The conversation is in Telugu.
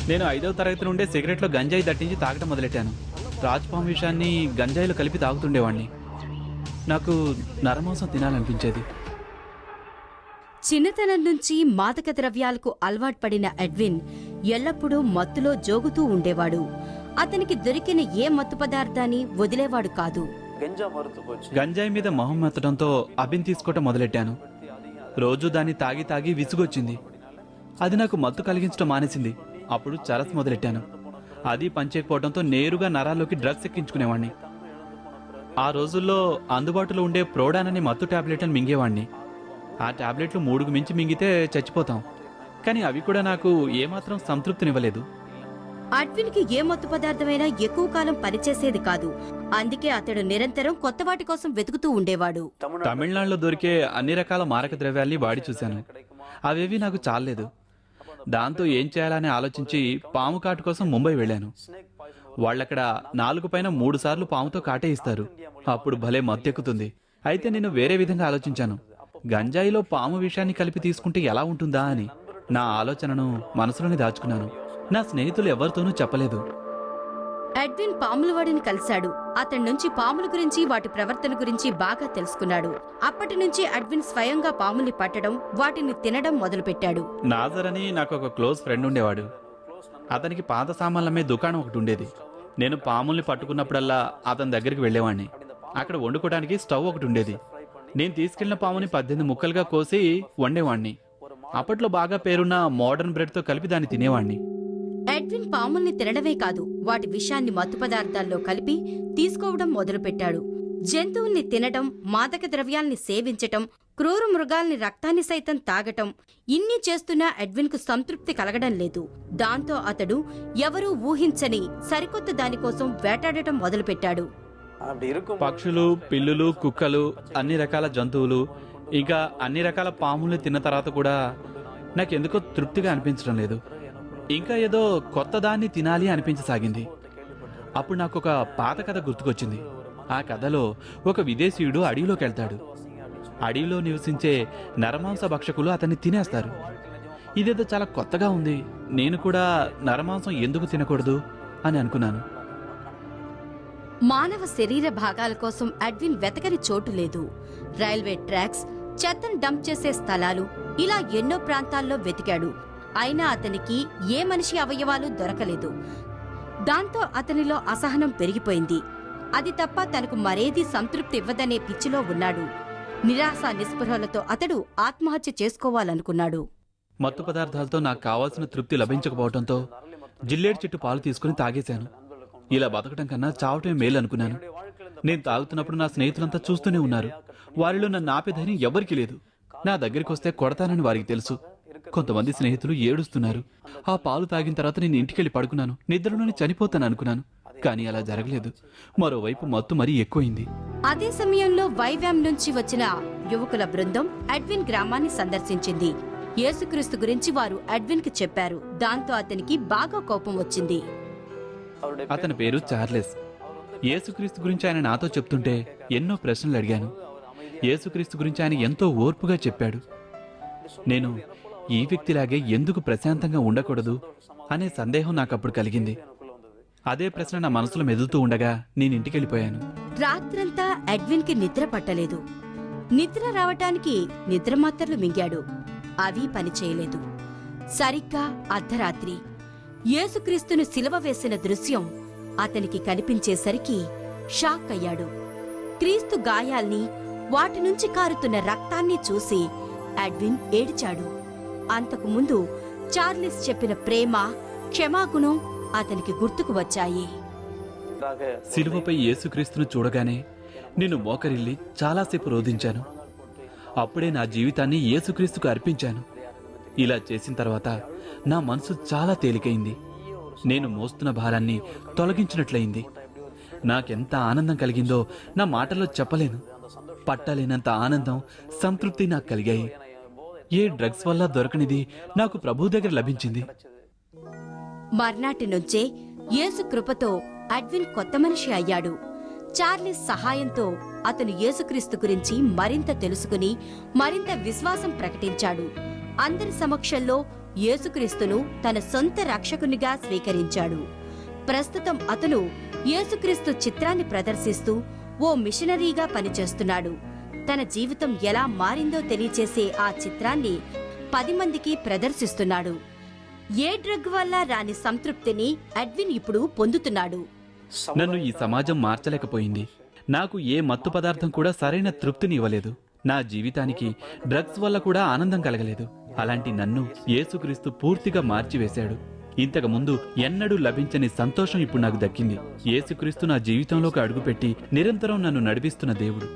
నేను 5వ తరగతి నుండే సిగరెట్లో గంజాయి దట్టించి తాగటం మొదలెట్టాను. రాజ్పామ్ విషయాన్ని గంజాయిలో కలిపి తాగుతుండేవాడిని. నాకు నరమాంసం తినాలనిపించేది. చిన్నతనం నుంచి మాదక ద్రవ్యాలకు అలవాటు పడిన ఎడ్విన్ ఎల్లప్పుడూ మత్తులో జోగుతూ ఉండేవాడు. అతనికి దొరికిన ఏ మత్తు పదార్థాన్ని వదిలేవాడు కాదు. గంజాయి మీద మొహం మెత్తడంతో అభిన్ తీసుకోవటం మొదలెట్టాను. రోజు దాన్ని తాగి తాగి విసుగొచ్చింది. అది నాకు మత్తు కలిగించడం మానేసింది. అప్పుడు చరస్ మొదలెట్టాను. అది పనిచేయకపోవడంతో నేరుగా నరాల్లోకి డ్రగ్స్ ఎక్కించుకునేవాడిని. ఆ రోజుల్లో అందుబాటులో ఉండే ప్రోడాన్ అనే మత్తు టాబ్లెట్లను మింగేవాడిని. ఆ టాబ్లెట్లు 3కు మించి మింగితే చచ్చిపోతాం. కానీ అవి కూడా నాకు ఏమాత్రం సంతృప్తినివ్వలేదు. అడ్విన్ కి ఏ మత్తు పదార్థమైనా ఎక్కువ కాలం పనిచేసేది కాదు. అందుకే అతడు నిరంతరం కొత్త వాటి కోసం వెతుకుతూ ఉండేవాడు. తమిళనాడులో దొరికే అన్ని రకాల మారక ద్రవ్యాల్ని వాడి చూశాను. అవేవి నాకు చాలలేదు. దాంతో ఏం చేయాలని ఆలోచించి పాము కాటు కోసం ముంబై వెళ్ళాను. వాళ్ళక్కడ 4 పైన 3 సార్లు పాముతో కాటే ఇస్తారు. అప్పుడు భలే మత్తెక్కుతుంది. అయితే నేను వేరే విధంగా ఆలోచించాను. గంజాయిలో పాము విషయాన్ని కలిపి తీసుకుంటే ఎలా ఉంటుందా అని నా ఆలోచనను మనసులోనే దాచుకున్నాను. నా స్నేహితులు ఎవరితోనూ చెప్పలేదు. ఎడ్విన్ పాముల వాడిని కలిశాడు. అతడి నుంచి పాముల గురించి, వాటి ప్రవర్తన గురించి బాగా తెలుసుకున్నాడు. అప్పటి నుంచి ఎడ్విన్ స్వయంగా పాముల్ని పట్టడం, వాటిని తినడం మొదలుపెట్టాడు. నాజర్ అని నాకు ఒక క్లోజ్ ఫ్రెండ్ ఉండేవాడు. అతనికి పాత సామాన్లమ్మే దుకాణం ఒకటి ఉండేది. నేను పాముల్ని పట్టుకున్నప్పుడల్లా అతని దగ్గరికి వెళ్లేవాడిని. అక్కడ వండుకోవడానికి స్టవ్ ఒకటి ఉండేది. నేను తీసుకెళ్లిన పాముని 18 ముక్కలుగా కోసి వండేవాణ్ణి. అప్పట్లో బాగా పేరున్న మోడర్న్ బ్రెడ్ తో కలిపి దాన్ని తినేవాణ్ణి. ఎడ్విన్ పాముల్ని తినడమే కాదు, వాటి విషాన్ని మత్తు పదార్థాల్లో కలిపి తీసుకోవడం మొదలుపెట్టాడు. జంతువుల్ని తినడం, మాదక ద్రవ్యాల్ని సేవించటం, క్రూర మృగాల్ని రక్తాన్ని సైతం తాగటం, ఇన్ని చేస్తున్నా ఎడ్విన్ కు సంతృప్తి కలగడం లేదు. దాంతో అతడు ఎవరూ ఊహించని సరికొత్త దానికోసం వేటాడటం మొదలుపెట్టాడు. పక్షులు, పిల్లులు, కుక్కలు, అన్ని రకాల జంతువులు, ఇంకా అన్ని రకాల పాముల్ని తిన్న తర్వాత కూడా నాకెందుకో తృప్తిగా అనిపించడం లేదు. ఇంకా ఏదో కొత్త దాన్ని తినాలి అనిపించసాగింది. అప్పుడు నాకు ఒక పాత కథ గుర్తుకొచ్చింది. ఆ కథలో ఒక విదేశీయుడు అడవిలోకి వెళ్తాడు. అడవిలో నివసించే నరమాంస భక్షకులు అతన్ని తినేస్తారు. ఇదేదో చాలా కొత్తగా ఉంది. నేను కూడా నరమాంసం ఎందుకు తినకూడదు అని అనుకున్నాను. మానవ శరీర భాగాల కోసం ఎడ్విన్ వెతకని చోటు లేదు. రైల్వే ట్రాక్స్, చెత్తను డంప్ చేసే స్థలాలు, ఇలా ఎన్నో ప్రాంతాల్లో వెతికాడు. అయినా అతనికి ఏ మనిషి అవయవాలు దొరకలేదు. దాంతో అతనిలో అసహనం పెరిగిపోయింది. అది తప్ప తనకు మరేదీ సంతృప్తి ఇవ్వదనే పిచ్చిలో ఉన్నాడు. నిరాశ నిస్పృహలతో అతడు ఆత్మహత్య చేసుకోవాలనుకున్నాడు. మత్తు పదార్థాలతో నాకు కావాల్సిన తృప్తి లభించకపోవడంతో జిల్లేడు చెట్టు పాలు తీసుకుని తాగేశాను. ఇలా బతకడం కన్నా చావటమే మేలు అనుకున్నాను. నేను తాగుతున్నప్పుడు నా స్నేహితులంతా చూస్తూనే ఉన్నారు. వారిలో నన్ను ఆపే ధైర్యం ఎవరికీ లేదు. నా దగ్గరికి వస్తే కొడతానని వారికి తెలుసు. కొంతమంది స్నేహితులు ఏడుస్తున్నారు. ఆ పాలు తాగిన తర్వాత నేను ఇంటికెళ్ళి పడుకున్నాను. నిద్రలోనే చనిపోతాను అనుకున్నాను. కానీ అలా జరగలేదు. మరోవైపు మత్తు మరీ ఎక్కువైంది. అదే సమయంలో వైవ్యాం నుంచి వచ్చిన యువకుల బృందం ఎడ్విన్ గ్రామాన్ని సందర్శించింది. యేసుక్రీస్తు గురించి వారు ఎడ్విన్ కి చెప్పారు. దాంతో అతనికి బాగా కోపం వచ్చింది. అతని పేరు చార్లెస్. యేసుక్రీస్తు గురించి ఆయన నాతో చెప్తుంటే ఎన్నో ప్రశ్నలు అడిగాను. యేసుక్రీస్తు గురించి ఆయన ఎంతో ఓర్పుగా చెప్పాడు. నేను ఈ వ్యక్తిలాగే ఎందుకు ప్రశాంతంగా ఉండకూడదు అనే సందేహం నాకప్పుడు కలిగింది. అదే ప్రశ్న నా మనసులో మెదులుతూ ఉండగా నేను ఇంటికెళ్ళిపోయాను. రాత్రంతా ఎడ్విన్ కి నిద్ర పట్టలేదు. నిద్ర రావటానికి నిద్ర మాత్రలు మింగాడు. అవి పనిచేయలేదు. సరిగ్గా అర్ధరాత్రి యేసుక్రీస్తును సిలువ వేసిన దృశ్యం అతనికి కనిపించేసరికి షాక్ అయ్యాడు. క్రీస్తు గాయాల్ని, వాటి నుంచి కారుతున్న రక్తాన్ని చూసి ఎడ్విన్ ఏడ్చాడు. అంతకుముందు చార్లెస్ చెప్పిన ప్రేమ, క్షమాగుణం అతనికి గుర్తుకు వచ్చాయి. సిలువపై యేసుక్రీస్తును చూడగానే నేను మోకరిల్లి చాలాసేపు రోధించాను. అప్పుడే నా జీవితాన్ని యేసుక్రీస్తుకు అర్పించాను. ఇలా చేసిన తర్వాత నా మనసు చాలా తేలికైంది. నేను మోస్తున్న భారాన్ని తొలగించినట్లయింది. నాకెంత ఆనందం కలిగిందో నా మాటల్లో చెప్పలేను. పట్టలేనంత ఆనందం, సంతృప్తి నాకు కలిగాయి. ఏ డ్రగ్స్ వల్ల దొరకనిది నాకు ప్రభు దగ్గర లభించింది. మర్నాటి నుంచే యేసు కృపతో ఎడ్విన్ కొత్త మనిషి అయ్యాడు. చార్లెస్ సహాయంతో అతను యేసుక్రీస్తు గురించి మరింత తెలుసుకుని మరింత విశ్వాసం ప్రకటించాడు. అందరి సమక్షంలో యేసుక్రీస్తును తన సొంత రక్షకునిగా స్వీకరించాడు. ప్రస్తుతం అతను యేసుక్రీస్తు చిత్రాన్ని ప్రదర్శిస్తూ ఓ మిషనరీగా పనిచేస్తున్నాడు. తన జీవితం ఎలా మారిందో తెలియచేసే ఆ చిత్రాన్ని 10 మందికి ప్రదర్శిస్తున్నాడు. ఏ డ్రగ్ వల్ల రాని సంతృప్తిని ఎడ్విన్ ఇప్పుడు పొందుతున్నాడు. నన్ను ఈ సమాజం మార్చలేకపోయింది. నాకు ఏ మత్తు పదార్థం కూడా సరైన తృప్తిని ఇవ్వలేదు. నా జీవితానికి డ్రగ్స్ వల్ల కూడా ఆనందం కలగలేదు. అలాంటి నన్ను యేసుక్రీస్తు పూర్తిగా మార్చివేశాడు. ఇంతకు ముందు ఎన్నడూ లభించని సంతోషం ఇప్పుడు నాకు దక్కింది. యేసుక్రీస్తు నా జీవితంలోకి అడుగుపెట్టి నిరంతరం నన్ను నడిపిస్తున్న దేవుడు.